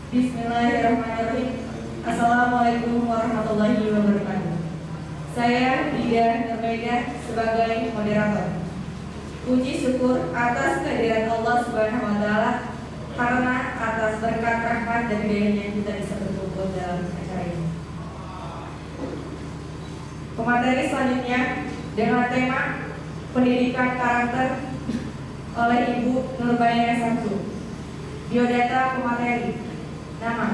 Bismillahirrahmanirrahim. Assalamualaikum warahmatullahi wabarakatuh. Saya Dida Nurmeda sebagai moderator. Puji syukur atas kehadiran Allah Subhanahu wa Ta'ala, karena atas berkat rahmat dan hidayahnya kita bisa berkumpul dalam acara ini. Pemateri selanjutnya dengan tema pendidikan karakter oleh Ibu Nurbaina Samsu. Biodata pemateri. Nama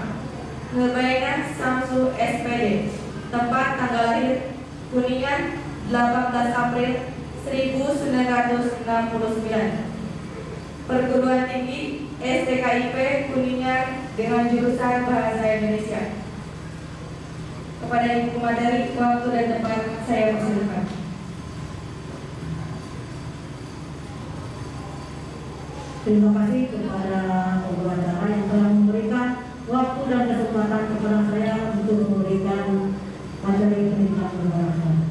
Nurbaina Samsu SPD. Tempat tanggal lahir Kuningan 18 April 1969. Perguruan tinggi STKIP Kuningan dengan jurusan Bahasa Indonesia. Kepada Ibu pemateri, waktu dan tempat saya persilakan. Terima kasih kepada pengacara yang telah memberikan waktu dan kesempatan kepada saya untuk memberikan materi pendidikan berbahagia.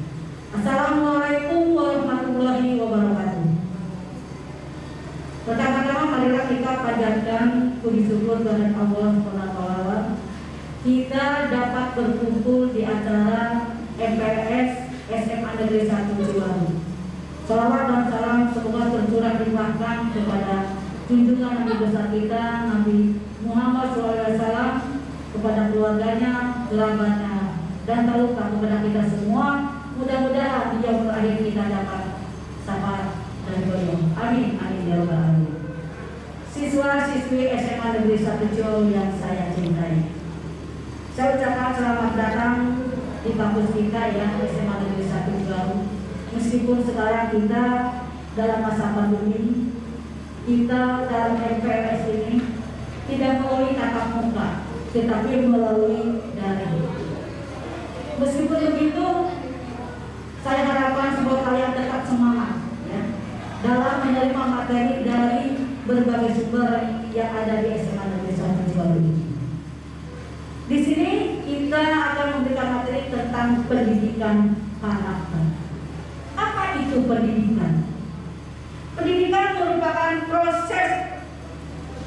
Assalamualaikum warahmatullahi wabarakatuh. Pertama-tama marilah kita panjatkan puji syukur kepada Allah SWT. Kita dapat berkumpul di acara MPLS SMA Negeri 1 Ciwaru. Salawat dan salam semoga tercurah limpahkan kepada junjungan Nabi besar kita Nabi Muhammad SAW, kepada keluarganya, kerabatnya, dan terluka kepada kita semua. Mudah-mudahan di yang terakhir kita dapat sabar dan beliau. Amin, amin ya rabbal alamin. Siswa-siswi SMA Negeri 1 Ciwaru yang saya cintai, saya ucapkan selamat datang di kampus kita ya, SMA Negeri 1 Ciwaru. Meskipun sekarang kita dalam masa pandemi, kita dalam MPLS ini tidak melalui tatap muka, tetapi melalui daring. Meskipun begitu, saya harapkan semua kalian tetap semangat ya, dalam menerima materi dari berbagai sumber yang ada di SMA Negeri 1 Ciwaru ini. Di sini kita akan memberikan materi tentang pendidikan karakter. Apa itu pendidikan? Pendidikan merupakan proses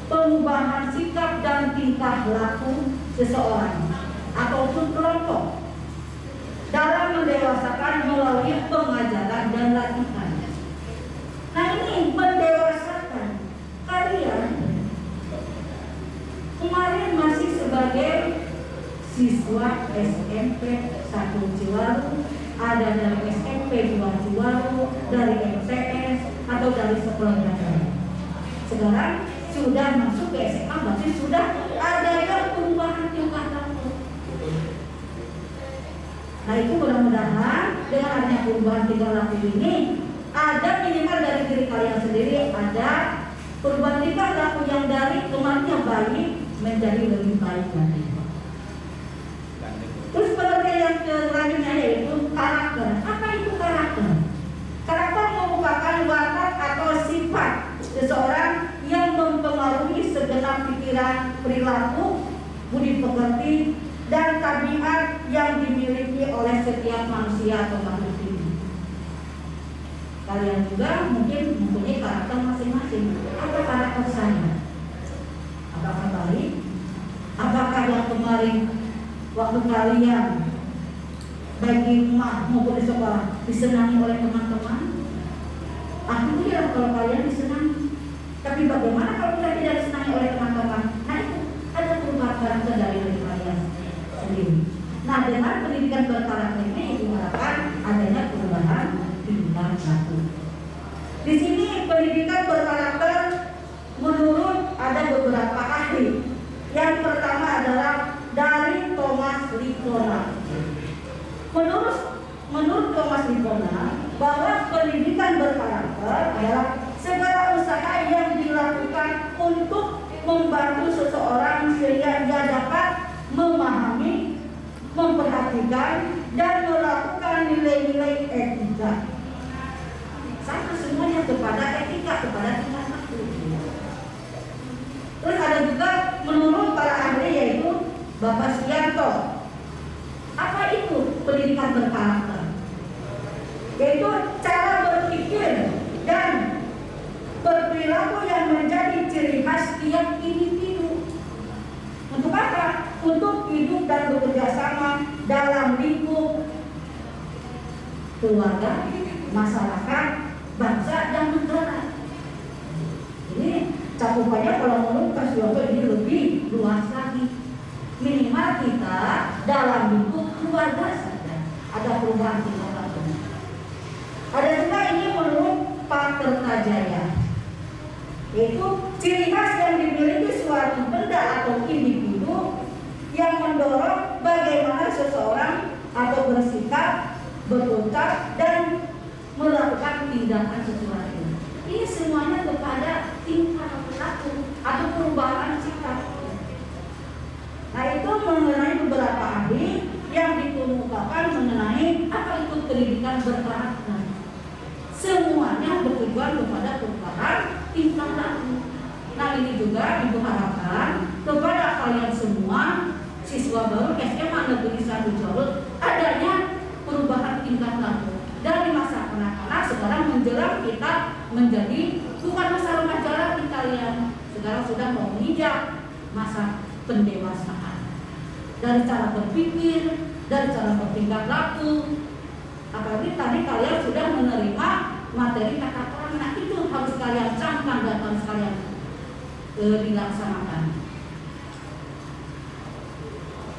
perubahan sikap dan tingkah laku seseorang ataupun kelompok dalam mendewasakan melalui pengajaran dan latihan. Nah, ini mendewasakan kalian kemarin masih sebagai siswa SMP 1 Ciwaru, ada dari SMP 2 Ciwaru, dari MTS atau dari sekolah lain. Sekarang sudah masuk ke SMA, berarti sudah ada yang perubahan tingkah laku. Nah, itu mudah-mudahan dengan adanya perubahan tingkah laku ini, ada minimal dari diri kalian sendiri, ada perubahan tingkah laku yang dari kemarin yang baik menjadi lebih baik lagi. Terus pengertian yang selanjutnya yaitu karakter. Apa itu karakter? Karakter merupakan watak atau sifat seseorang yang mempengaruhi segenap pikiran, perilaku, budi pekerti, dan tabiat yang dimiliki oleh setiap manusia atau makhluk hidup. Kalian juga mungkin mempunyai karakter masing-masing. Apa karakter saya? Apakah baik? Apakah yang kemarin waktu kalian baik di rumah maupun di sekolah disenangi oleh teman-teman? Alhamdulillah kalau kalian disenangi. Tapi bagaimana kalau kita tidak disenangi oleh teman-teman? Nah, itu ada perubahan karakter dari diri kalian sendiri. Nah, dengan pendidikan berkarakter ini diharapkan adanya perubahan tingkah laku. Di sini pendidikan berkarakter menurut ada beberapa ahli. Yang pertama adalah dari Thomas Lippona. Menurut Thomas Lippona, bahwa pendidikan berkarakter adalah segala usaha yang dilakukan untuk membantu seseorang sehingga dia dapat memahami, memperhatikan, dan melakukan nilai-nilai etika. Sama semuanya kepada etika, kepada tingkah laku. Terus ada juga menurut para ahli yaitu Bapak Suyanto. Apa itu pendidikan berkarakter? Yaitu cara berpikir dan berperilaku yang menjadi ciri khas tiap individu. Untuk untuk hidup dan bekerja sama dalam lingkup keluarga, masyarakat, bangsa, dan negara. Ini cakupannya kalau menurut Mas Yogo ini lebih luas lagi. Minimal kita dalam lingkup keluarga saja ada perubahan tingkah laku. Ada juga ini menurut Pak Kertajaya, yaitu ciri khas yang dimiliki suatu benda atau individu yang mendorong bagaimana seseorang atau bersikap, berucap, dan melakukan tindakan sesuatu. Ini semuanya kepada tingkah laku atau perubahan sikap. Nah, itu mengenai beberapa ahli yang dikemukakan mengenai apa itu pendidikan berkarakter. Semuanya bertujuan kepada perubahan tingkah laku. Nah, ini juga Ibu harapkan kepada kalian semua siswa baru SMA Negeri 1 Jorut adanya perubahan tingkah laku. Dari masa kanak-kanak sekarang menjelang kita menjadi bukan masa remaja lagi kalian. Sekarang sudah mau menginjak masa pendewasaan. Dari cara berpikir, dari cara bertingkah laku. Apalagi tadi kalian sudah menerima materi tata krama. Nah, itu harus kalian camkan dan harus kalian dilaksanakan.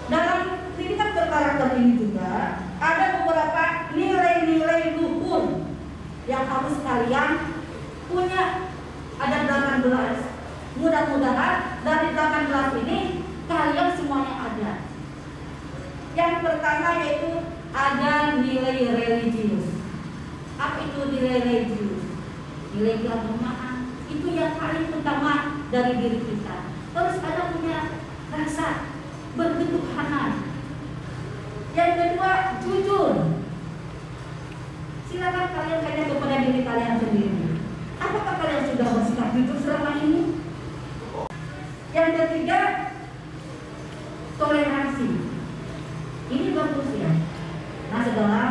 Dalam pendidikan berkarakter ini juga ada beberapa nilai-nilai luhur yang harus kalian punya. Ada 18. Mudah-mudahan dari 18 ini kalian semuanya ada. Yang pertama yaitu ada nilai religius. Apa itu nilai religius? Nilai keagamaan. Itu yang paling utama dari diri kita. Terus ada punya rasa berketuhanan. Yang kedua, jujur. Silakan kalian tanya kepada diri kalian sendiri. Apakah kalian sudah bersikap jujur selama ini? Yang ketiga, toleransi. Ini bagus ya. Nah, setelah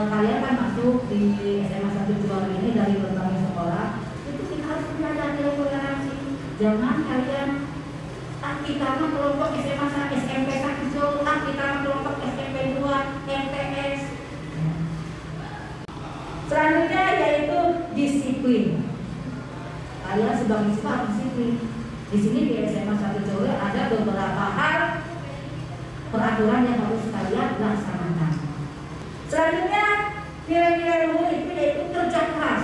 kalian kan masuk di SMA 1 Juara ini dari berbagai sekolah, itu kita harus belajar nilai toleransi. Jangan kalian kita mah kelompok SMA SMP 1 Juara, kita mah kelompok SMP 2 MTS. Selanjutnya yaitu disiplin. Kalian sebagai siswa disiplin. Di sini di SMA 1 Juara ada beberapa hal peraturan yang harus kalian laksanakan. Selanjutnya nilai-nilai luhur itu yaitu kerja keras.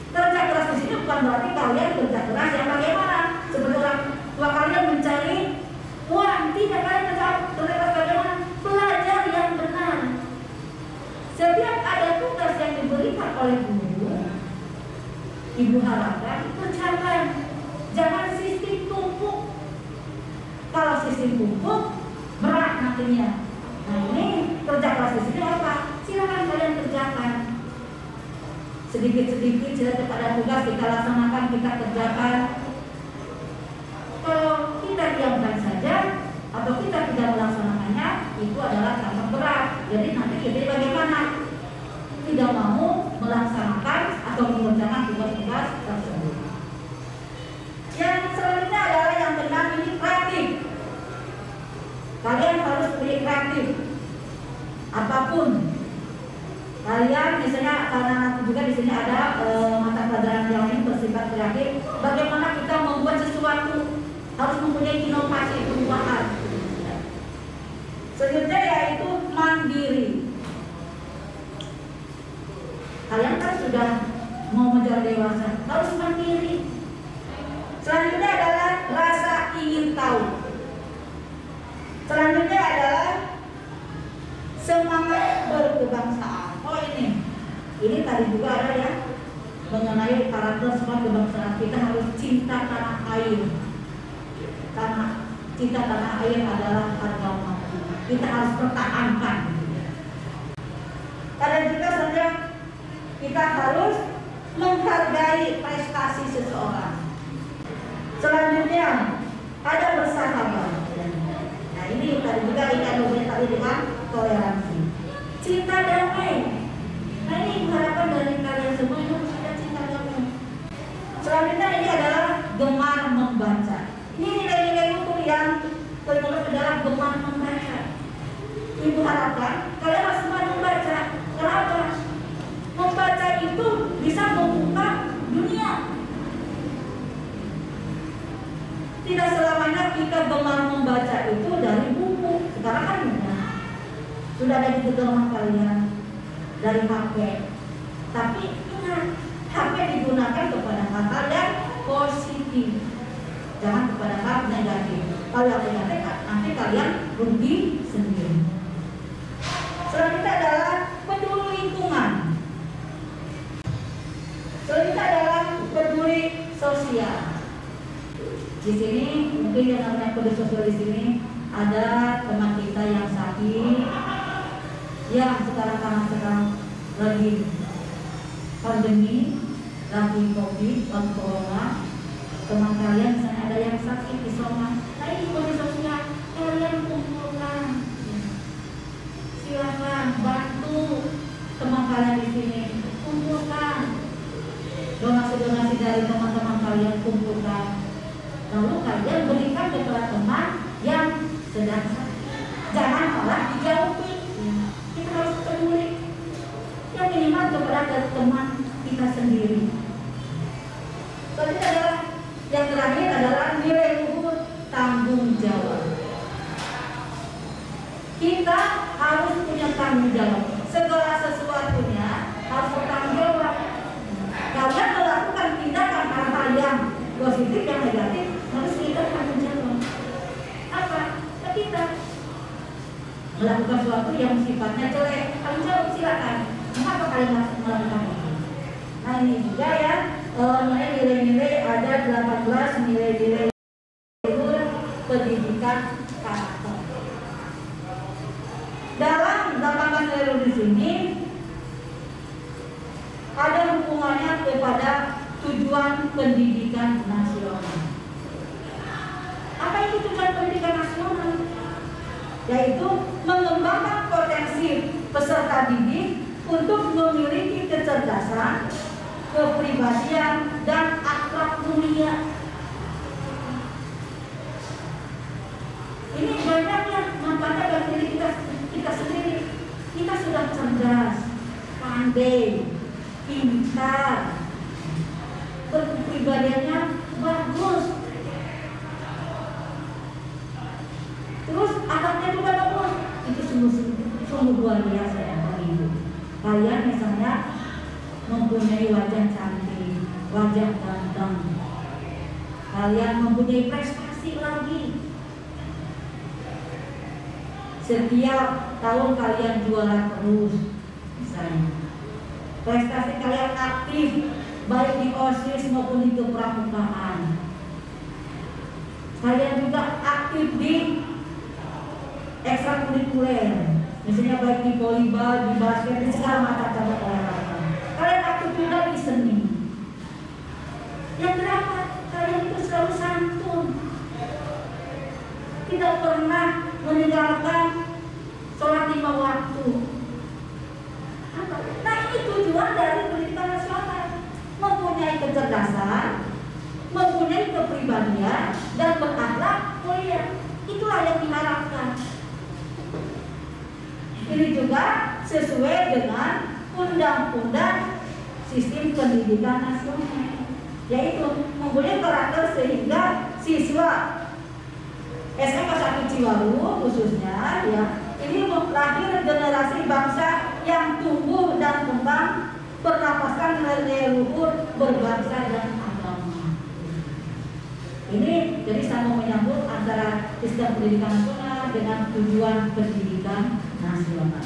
Kerja keras di sini bukan berarti kalian kerja keras yang bagaimana seperti orang tua kalian mencari uang. Tidak, kalian kerja keras bagaimana? Belajar yang benar. Setiap ada tugas yang diberikan oleh guru, Ibu harapkan kerjakan. Jangan sistem tumpuk. Kalau sistem tumpuk berat nantinya. Nah, ini kerja keras di sini apa? Silakan kalian kerjakan. Sedikit-sedikit setiap ada tugas kita laksanakan, kita kerjakan. Kalau kita diamkan saja atau kita tidak melaksanakannya, itu adalah sangat berat. Jadi nanti kita bagaimana? Tidak mau melaksanakan atau mengerjakan tugas-tugas tersebut. Yang selanjutnya adalah yang keenam, ini kreatif. Kalian harus beri kreatif. Apapun. Kalian misalnya karena nanti juga di sini ada mata pelajaran yang ini bersifat kreatif. Bagaimana kita membuat sesuatu harus mempunyai inovasi perubahan. Selanjutnya yaitu mandiri. Kalian kan sudah mau menjadi dewasa, harus mandiri. Selanjutnya adalah rasa ingin tahu. Selanjutnya adalah semangat berkebangsaan. Oh, ini tadi juga ada ya mengenai karakter semangat kebangsaan. Kita harus cinta tanah air. Karena cinta tanah air adalah harga mati. Kita harus pertahankan. Kadang juga saja kita harus menghargai prestasi seseorang. Selanjutnya ada bersahabat. Nah, ini tadi juga dikandungkan tadi dengan toleransi. Cinta damai. Nah, ini harapan dari kalian semua harus ada cinta damai. Selanjutnya ini adalah gemar membaca. Ini nilai-nilai luhur yang gemar membaca itu dari buku. Sekarang kan sudah ada di genggaman kalian dari HP. Tapi ingat, HP digunakan kepada hal yang positif, jangan kepada hal negatif. Kalau yang negatif nanti kalian rugi sendiri. Selanjutnya adalah peduli lingkungan. Selanjutnya adalah peduli sosial. Di sini mungkin yang namanya peduli sosial di sini ada teman kita yang sakit, yang sekarang lagi pandemi, lagi COVID, lagi corona. Teman kalian misalnya ada yang sakit isoman, nah ini peduli sosial, kalian kumpulkan. Silakan bantu teman kalian di sini, kumpulkan donasi-donasi dari teman-teman kalian, kumpulkan. Lalu kalian berikan kepada teman yang sedang sakit. Jangan malah dijauhi. Kita harus peduli. Yang minimal kepada teman kita sendiri. Selanjutnya adalah yang terakhir adalah nilai luhur tanggung jawab. Kita harus punya tanggung jawab. Segala sesuatunya harus bertanggung jawab. Kalian melakukan tindakan hal-hal yang positif, yang negatif, harus kita tanggung jawab. Apa? Kita melakukan sesuatu yang sifatnya jelek, tanggung jawab, silakan. Kenapa kalian harus melakukan itu? Nah ini juga ya, nilai-nilai ada 18 nilai-nilai pendidikan karakter. Dalam 18 nilai di sini ada hubungannya kepada tujuan pendidikan nasional. Apa itu tujuan pendidikan nasional? Yaitu mengembangkan potensi peserta didik untuk memiliki kecerdasan, kepribadian, dan akhlak mulia. Ini banyaknya manfaatnya bagi diri kita sendiri. Kita sudah cerdas, pandai, pintar, berkepribadiannya bagus, terus akhlaknya juga bagus. Itu sungguh luar biasa ya bagi ibu. Kalian misalnya mempunyai wajah cantik, wajah ganteng, kalian mempunyai prestasi lagi. Setiap tahun kalian juara terus, misalnya prestasi kalian aktif baik di OSIS maupun di kepramukaan. Kalian juga aktif di ekstrakurikuler, misalnya baik di volleyball, di basket, di segala macam cabang olahraga. Kalian aktif juga di seni. Yang terakhir, kalian itu selalu santun, tidak pernah meninggalkan sholat 5 waktu. Nah ini tujuan dari pendidikan nasional, mempunyai kecerdasan, mempunyai kepribadian, dan berakhlak mulia. Itulah yang diharapkan. Ini juga sesuai dengan undang-undang sistem pendidikan nasional, yaitu mempunyai karakter sehingga siswa SMA 1 Ciwaru khususnya ya, ini lahir generasi bangsa yang tumbuh dan kembang, bernapaskan nilai luhur berbangsa dan agama. Ini jadi sama menyambut antara sistem pendidikan nasional dengan tujuan pendidikan nasional.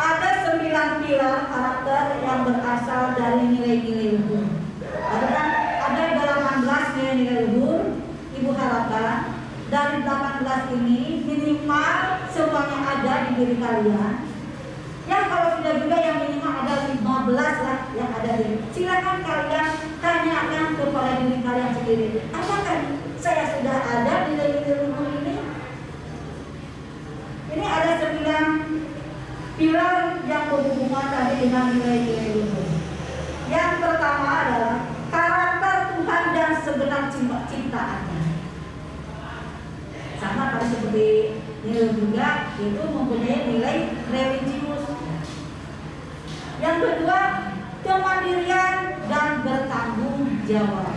Ada 9 pilar karakter yang berasal dari nilai-nilai luhur. Ada 18 nilai-nilai luhur. Ibu harapkan dari 18 ini minimal semuanya ada di diri kalian. Ya kalau sudah juga yang minimal ada 15 lah yang ada di. Silakan kalian tanyakan kepada diri kalian sendiri. Apakah saya sudah ada nilai-nilai luhur ini? Ini ada 9 pilar yang berhubungan tadi dengan nilai-nilai luhur. Yang pertama adalah karakter Tuhan dan segenap ciptaannya. Sama tadi seperti nilai juga, itu mempunyai nilai religius. Yang kedua, kemandirian dan bertanggung jawab.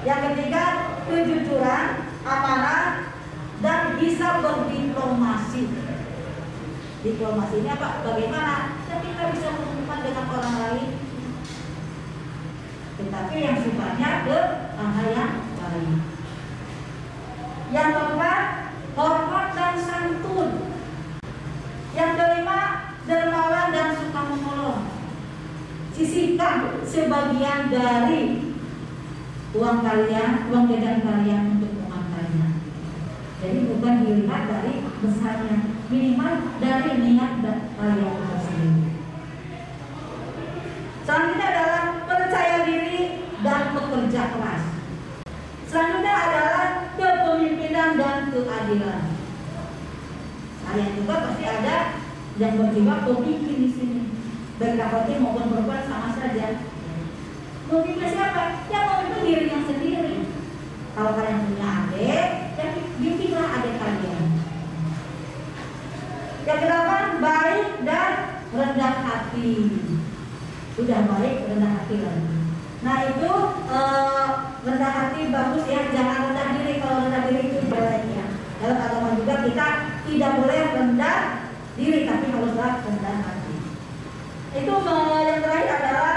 Yang ketiga, kejujuran, amanah, dan bisa berdiplomasi. Diplomasi ini apa? Bagaimana kita bisa berhubungan dengan orang lain, tetapi yang sifatnya ke arah yang baik. Yang keempat, hormat dan santun. Yang kelima, dermawan dan suka menolong. Sisihkan sebagian dari uang kalian, uang jajan kalian untuk memakainya. Jadi bukan dilihat dari besarnya, minimal dari niat dan kalian sendiri. Selanjutnya adalah percaya diri dan bekerja keras. Selanjutnya adalah kepemimpinan dan keadilan. Kalian juga pasti ada yang berjiwa pemimpin di sini, baik laki-laki maupun perempuan sama saja. Memimpin siapa? Yang memimpin dirinya sendiri. Kalau kalian punya adik, ya pimpinlah adik kalian. Yang kedelapan, baik dan rendah hati. Sudah baik, rendah hati lagi. Nah itu rendah hati bagus ya, jangan rendah diri. Kalau rendah diri itu jelek ya. Dalam agama juga kita tidak boleh rendah diri, tapi haruslah rendah hati. Itu yang terakhir adalah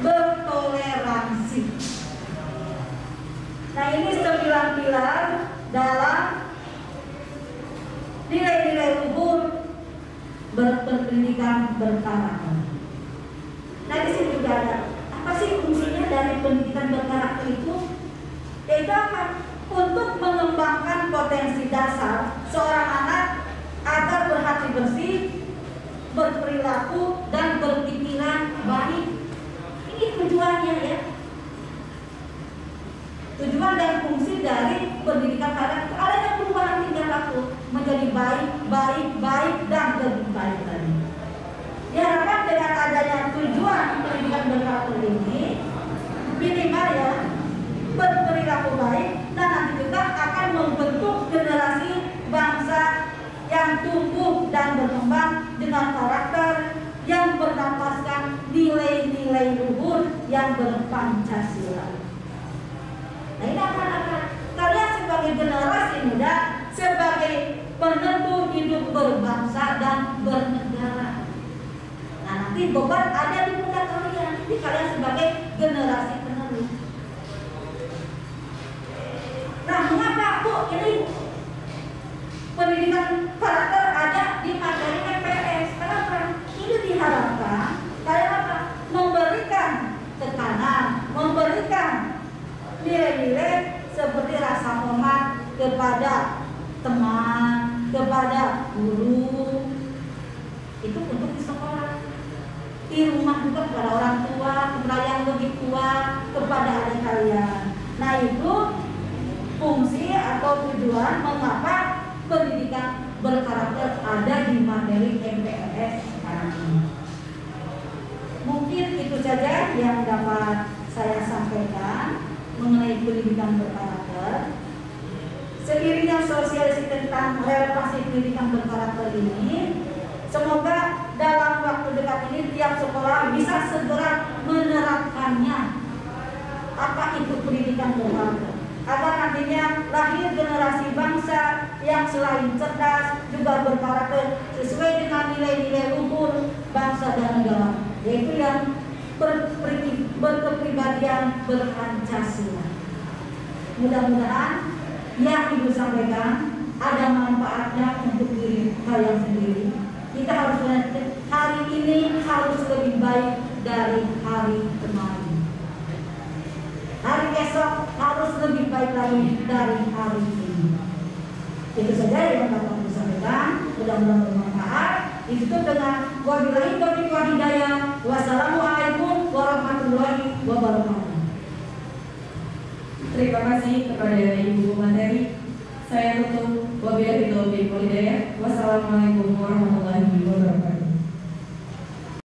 bertoleransi. Nah ini 9 pilar dalam nilai-nilai luhur berpendidikan berkarakter. Nah di sini juga ada apa sih fungsinya dari pendidikan berkarakter itu? Yaitu apa? Untuk mengembangkan potensi dasar seorang anak agar berhati bersih, berperilaku dan berpikiran baik. Ini tujuannya ya. Tujuan dan fungsi dari pendidikan karakter adanya perubahan tingkah laku menjadi baik dan lebih baik lagi. Diharapkan dengan adanya tujuan pendidikan berkarakter ini minimal ya berperilaku baik, dan nanti juga akan membentuk generasi bangsa yang tumbuh dan berkembang dengan karakter yang bernapaskan nilai-nilai luhur yang berpancasila. Nah ini apa? Kalian sebagai generasi muda, sebagai penentu hidup berbangsa dan bernegara. Nah nanti beban ada di pundak kalian, di kalian sebagai generasi penerus. Nah mengapa Bu ini pendidikan karakter ada di materi MPS? Kenapa? Ini diharapkan kalian apa? Memberikan tekanan, memberikan nilai-nilai seperti rasa hormat kepada teman, kepada guru. Itu untuk di sekolah. Di rumah juga kepada orang tua, kepada yang lebih tua, kepada adik kalian. Nah itu fungsi atau tujuan mengapa pendidikan berkarakter ada di materi MPLS sekarang ini. Mungkin itu saja yang dapat saya sampaikan mengenai pendidikan berkarakter. Seiringnya sosialisasi tentang relevansi pendidikan berkarakter ini, semoga dalam waktu dekat ini tiap sekolah bisa segera menerapkannya. Apa itu pendidikan berkarakter? Agar nantinya lahir generasi bangsa yang selain cerdas juga berkarakter sesuai dengan nilai-nilai luhur bangsa dan negara, yaitu yang berkepribadian berpancasila. Mudah-mudahan yang Ibu sampaikan ada manfaatnya untuk diri kalian sendiri. Kita harus belajar hari ini harus lebih baik dari hari kemarin. Hari esok harus lebih baik lagi dari hari ini. Itu saja yang dapat saya sampaikan. Mudah-mudahan bermanfaat. Ditutup dengan wabillahi taufiq wal hidayah. Wassalamualaikum warahmatullahi wabarakatuh. Terima kasih kepada Ibu materi. Saya tutup